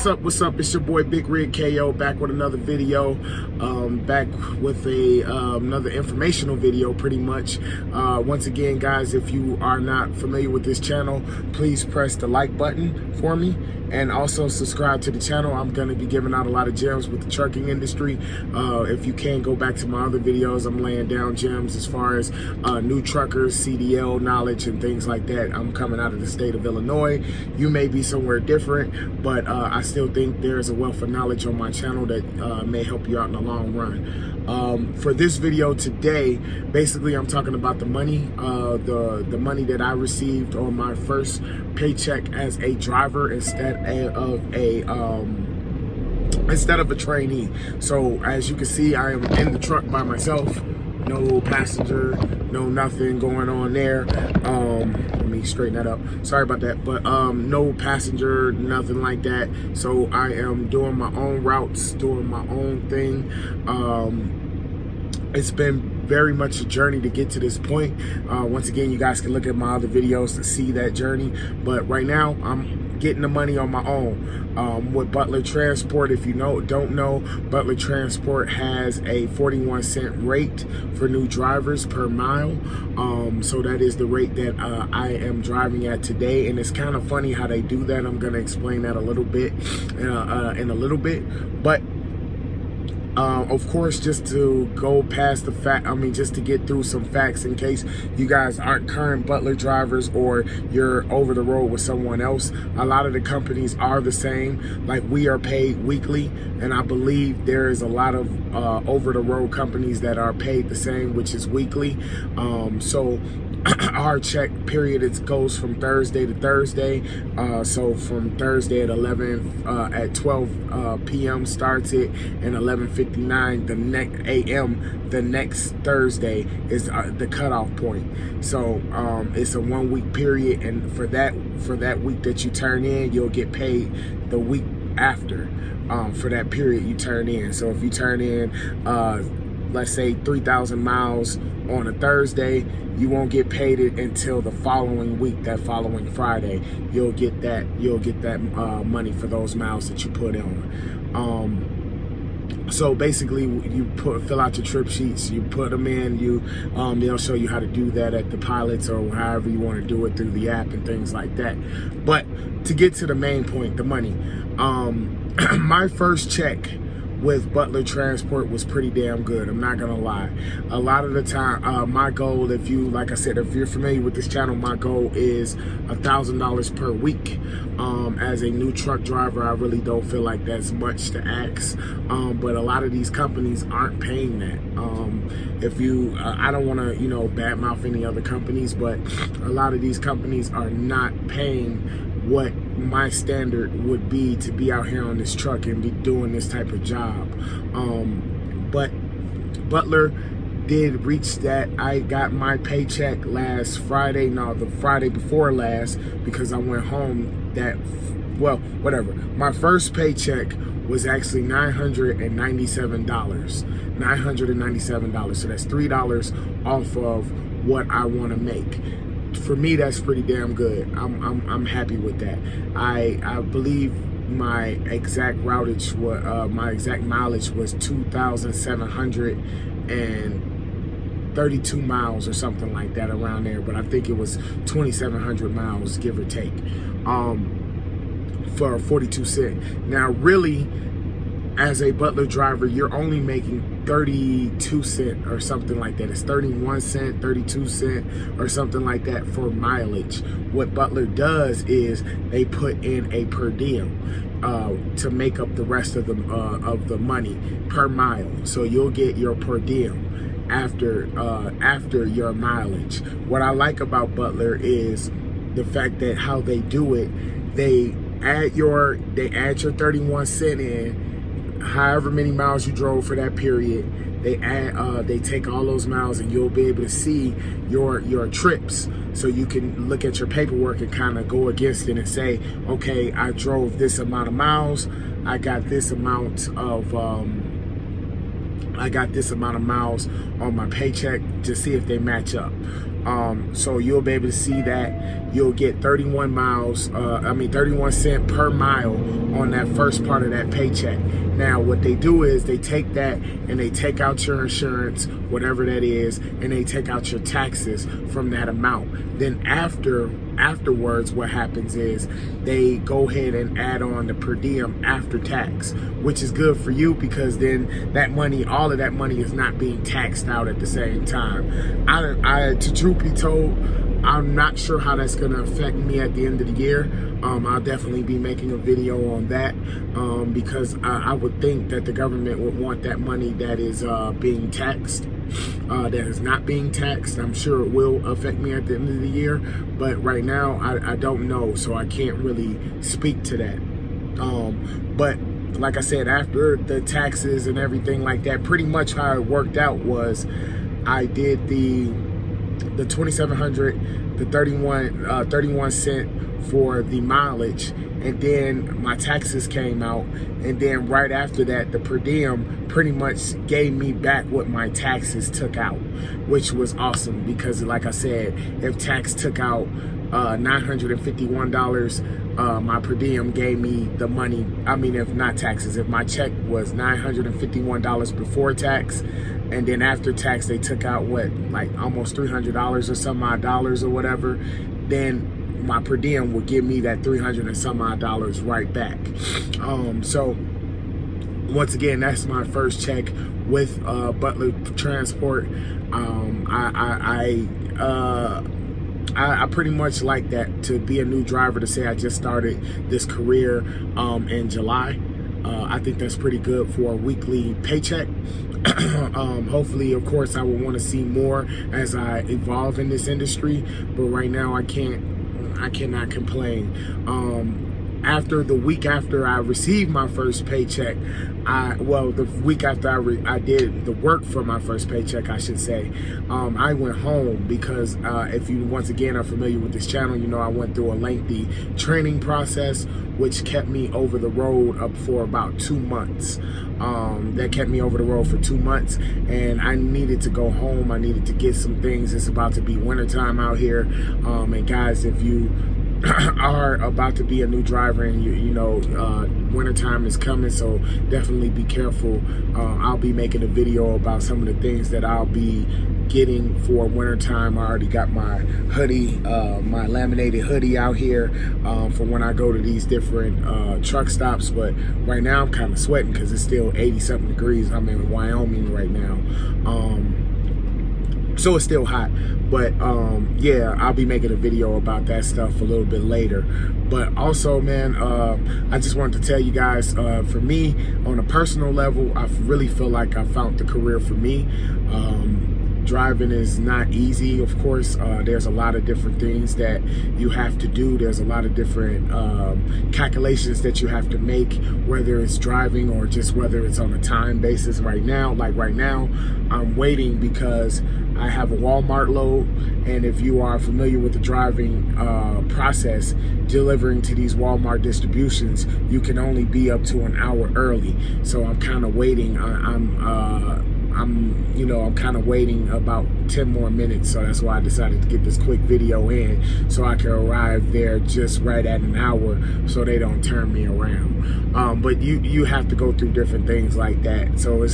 What's up? What's up? It's your boy Big Rig KO back with another video. Back with another informational video, pretty much. Once again, guys, if you are not familiar with this channel, please press the like button for me and also subscribe to the channel. I'm going to be giving out a lot of gems with the trucking industry. If you can go back to my other videos, I'm laying down gems as far as new truckers, CDL knowledge, and things like that. I'm coming out of the state of Illinois. You may be somewhere different, but I still think there's a wealth of knowledge on my channel that may help you out in the long run. For this video today, basically I'm talking about the money, the money that I received on my first paycheck as a driver instead of a trainee. So as you can see, I am in the truck by myself. No passenger, no nothing going on there. Let me straighten that up. Sorry about that. But no passenger, nothing like that. So I am doing my own routes, doing my own thing. It's been very much a journey to get to this point. Once again, you guys can look at my other videos to see that journey. But right now, I'm getting the money on my own. With Butler Transport, if you don't know, Butler Transport has a 41-cent rate for new drivers per mile. So that is the rate that I am driving at today, and it's kind of funny how they do that. I'm going to explain that a little bit in a little bit, but of course, just to go past the fact, just to get through some facts in case you guys aren't current Butler drivers or you're over the road with someone else. A lot of the companies are the same. Like, we are paid weekly, and I believe there is a lot of over the road companies that are paid the same, which is weekly. So our check period, it goes from Thursday to Thursday. So from Thursday at 12 p.m. starts it, and 11:59 the next a.m. the next Thursday is the cutoff point. So it's a 1 week period, and for that week that you turn in, you'll get paid the week after for that period you turn in. So if you turn in let's say 3,000 miles on a Thursday, you won't get paid it until the following week, that following Friday. You'll get that money for those miles that you put on. So basically, you fill out your trip sheets, you put them in, they'll show you how to do that at the pilots or however you want to do it through the app and things like that. But to get to the main point, the money, my first check with Butler Transport was pretty damn good. I'm not gonna lie. A lot of the time, my goal, like I said, if you're familiar with this channel, my goal is $1,000 per week. As a new truck driver, I really don't feel like that's much to ask. But a lot of these companies aren't paying that. I don't want to, badmouth any other companies, but a lot of these companies are not paying what my standard would be to be out here on this truck and be doing this type of job. But Butler did reach that. I got my paycheck last Friday, the Friday before last, because I went home whatever. My first paycheck was actually $997. $997. So that's $3 off of what I want to make. For me, that's pretty damn good. I'm happy with that. I believe my exact routage, my exact mileage was 2,732 miles or something like that, around there. But I think it was 2,700 miles, give or take, for 42 cents. Now, really, as a Butler driver, you're only making 32 cents or something like that. It's 31 cents, 32 cents or something like that for mileage. What Butler does is they put in a per diem to make up the rest of the money per mile. So you'll get your per diem after your mileage. What I like about Butler is the fact that how they do it, they add your 31 cents in, however many miles you drove for that period. They take all those miles, and you'll be able to see your trips, so you can look at your paperwork and kind of go against it and say, okay, I drove this amount of miles, I got this amount of miles on my paycheck, to see if they match up. So you'll be able to see that you'll get 31 cents per mile on that first part of that paycheck. Now, what they do is they take that and they take out your insurance, whatever that is, and they take out your taxes from that amount. Then afterwards, what happens is they go ahead and add on the per diem after tax, which is good for you because then that money, all of that money is not being taxed out at the same time. To truth be told, I'm not sure how that's going to affect me at the end of the year. I'll definitely be making a video on that because I would think that the government would want that money that is being taxed, that is not being taxed. I'm sure it will affect me at the end of the year, but right now I don't know, so I can't really speak to that. But like I said, after the taxes and everything like that, pretty much how it worked out was I did the 2,700, the 31 cent for the mileage, and then my taxes came out, and then right after that the per diem pretty much gave me back what my taxes took out, which was awesome because like I said, if tax took out $951, my per diem gave me the money. I mean, if not taxes, if my check was $951 before tax, and then after tax they took out what, like almost $300 or some odd dollars or whatever, then my per diem would give me that $300 and some odd dollars right back. So once again, that's my first check with Butler Transport. I pretty much like that, to be a new driver, to say I just started this career in July. I think that's pretty good for a weekly paycheck. Hopefully, of course, I will want to see more as I evolve in this industry, but right now I cannot complain. After the week after I received my first paycheck, the week after I did the work for my first paycheck, I should say, I went home because if you once again are familiar with this channel, you know I went through a lengthy training process, which kept me over the road up for about 2 months. That kept me over the road for 2 months, and I needed to go home. I needed to get some things. It's about to be wintertime out here, and guys, if you are about to be a new driver and you know wintertime is coming, so definitely be careful. I'll be making a video about some of the things that I'll be getting for wintertime. I already got my hoodie, my laminated hoodie out here for when I go to these different truck stops, but right now I'm kind of sweating because it's still 80-something degrees. I'm in Wyoming right now, so it's still hot. But yeah, I'll be making a video about that stuff a little bit later. But also, man, I just wanted to tell you guys, for me, on a personal level, I really feel like I found the career for me. Driving is not easy, of course. There's a lot of different things that you have to do. There's a lot of different calculations that you have to make, whether it's driving or just whether it's on a time basis. Right now, I'm waiting because I have a Walmart load, and if you are familiar with the driving process, delivering to these Walmart distributions, you can only be up to an hour early. So I'm kind of waiting. I'm kind of waiting about 10 more minutes, so that's why I decided to get this quick video in, so I can arrive there just right at an hour, so they don't turn me around. But you have to go through different things like that. So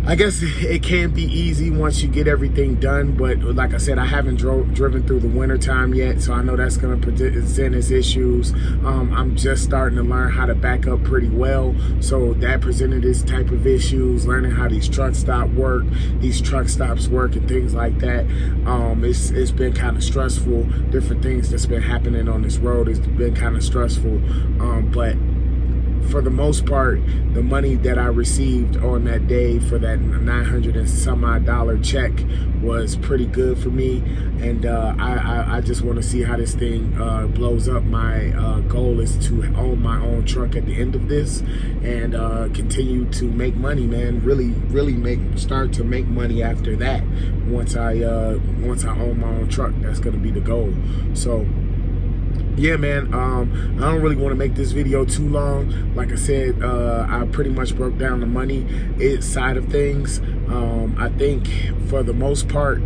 I guess it can be easy once you get everything done, but like I said, I haven't driven through the winter time yet, so I know that's going to present its issues. I'm just starting to learn how to back up pretty well, so that presented its type of issues, learning how these truck stops work, and things like that. It's been kind of stressful. Different things that's been happening on this road has been kind of stressful, but for the most part, the money that I received on that day for that $900 and some odd check was pretty good for me, and I just want to see how this thing blows up. My goal is to own my own truck at the end of this and continue to make money, man. Really start to make money after that. Once I own my own truck, that's going to be the goal. So yeah, man, I don't really want to make this video too long. Like I said, I pretty much broke down the money side of things. I think for the most part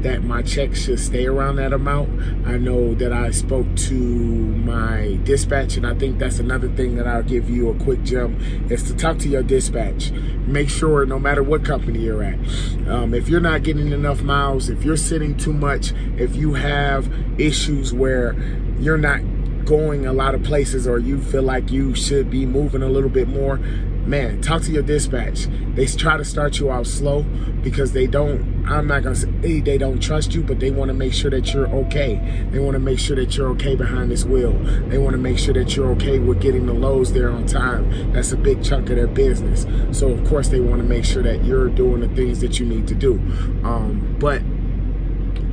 that my check should stay around that amount. I know that I spoke to my dispatch, and I think that's another thing that I'll give you a quick gem, is to talk to your dispatch. Make sure, no matter what company you're at, if you're not getting enough miles, if you're sitting too much, if you have issues where you're not going a lot of places, or you feel like you should be moving a little bit more, man, talk to your dispatch. They try to start you out slow because they don't, I'm not gonna say they don't trust you, but they want to make sure that you're okay. They want to make sure that you're okay behind this wheel. They want to make sure that you're okay with getting the loads there on time. That's a big chunk of their business. So of course they want to make sure that you're doing the things that you need to do. But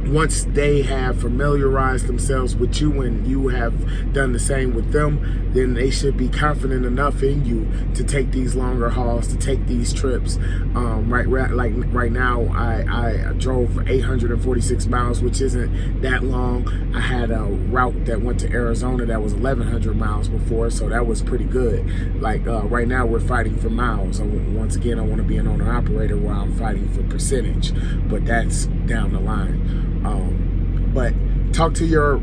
once they have familiarized themselves with you and you have done the same with them, then they should be confident enough in you to take these longer hauls, to take these trips. Right now, I drove 846 miles, which isn't that long. I had a route that went to Arizona that was 1,100 miles before, so that was pretty good. Right now, we're fighting for miles. Once again, I want to be an owner-operator where I'm fighting for percentage, but that's down the line. But talk to your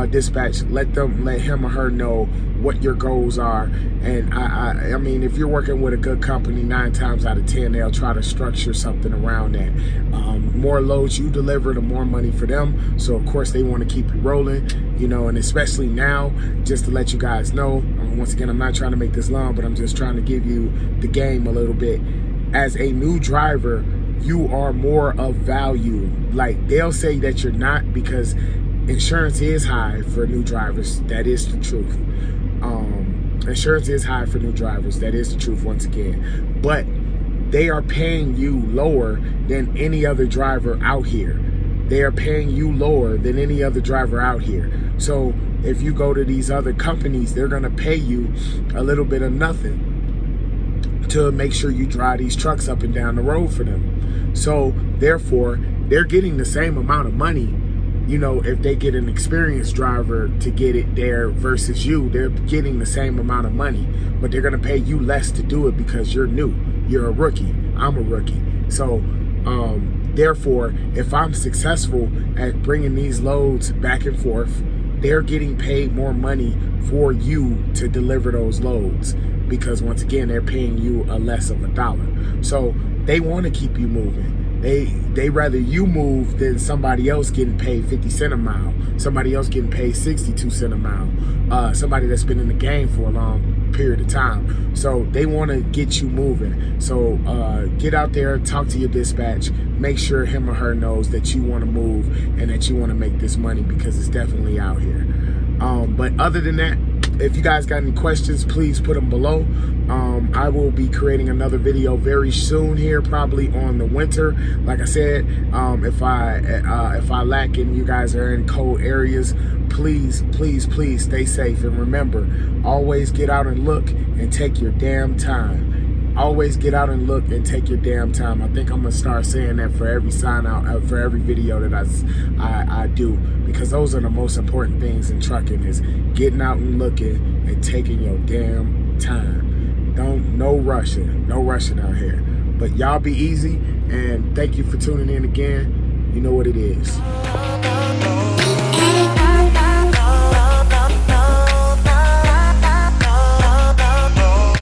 dispatch. Let him or her know what your goals are. And I mean, if you're working with a good company, 9 times out of 10 they'll try to structure something around that. More loads you deliver, the more money for them. So of course they want to keep you rolling, you know. And especially now, just to let you guys know, once again, I'm not trying to make this long, but I'm just trying to give you the game a little bit. As a new driver, you are more of value. Like, they'll say that you're not, because insurance is high for new drivers. That is the truth. Insurance is high for new drivers. That is the truth, once again. But they are paying you lower than any other driver out here. They are paying you lower than any other driver out here. So if you go to these other companies, they're gonna pay you a little bit of nothing to make sure you drive these trucks up and down the road for them. So therefore, they're getting the same amount of money. You know, if they get an experienced driver to get it there versus you, they're getting the same amount of money, but they're gonna pay you less to do it because you're new. You're a rookie. I'm a rookie. So therefore, if I'm successful at bringing these loads back and forth, they're getting paid more money for you to deliver those loads, because once again, they're paying you a less of a dollar. So they want to keep you moving. They rather you move than somebody else getting paid 50 cents a mile, somebody else getting paid 62 cents a mile, somebody that's been in the game for a long period of time. So they want to get you moving. So get out there, talk to your dispatch, make sure him or her knows that you want to move and that you want to make this money, because it's definitely out here. But other than that, if you guys got any questions, please put them below. I will be creating another video very soon here, probably on the winter. Like I said, if I lack and you guys are in cold areas, please stay safe. And remember, always get out and look and take your damn time. Always get out and look and take your damn time. I think I'm gonna start saying that for every sign out, for every video that I do, because those are the most important things in trucking, is getting out and looking and taking your damn time. No rushing out here. But y'all be easy, and thank you for tuning in again. You know what it is.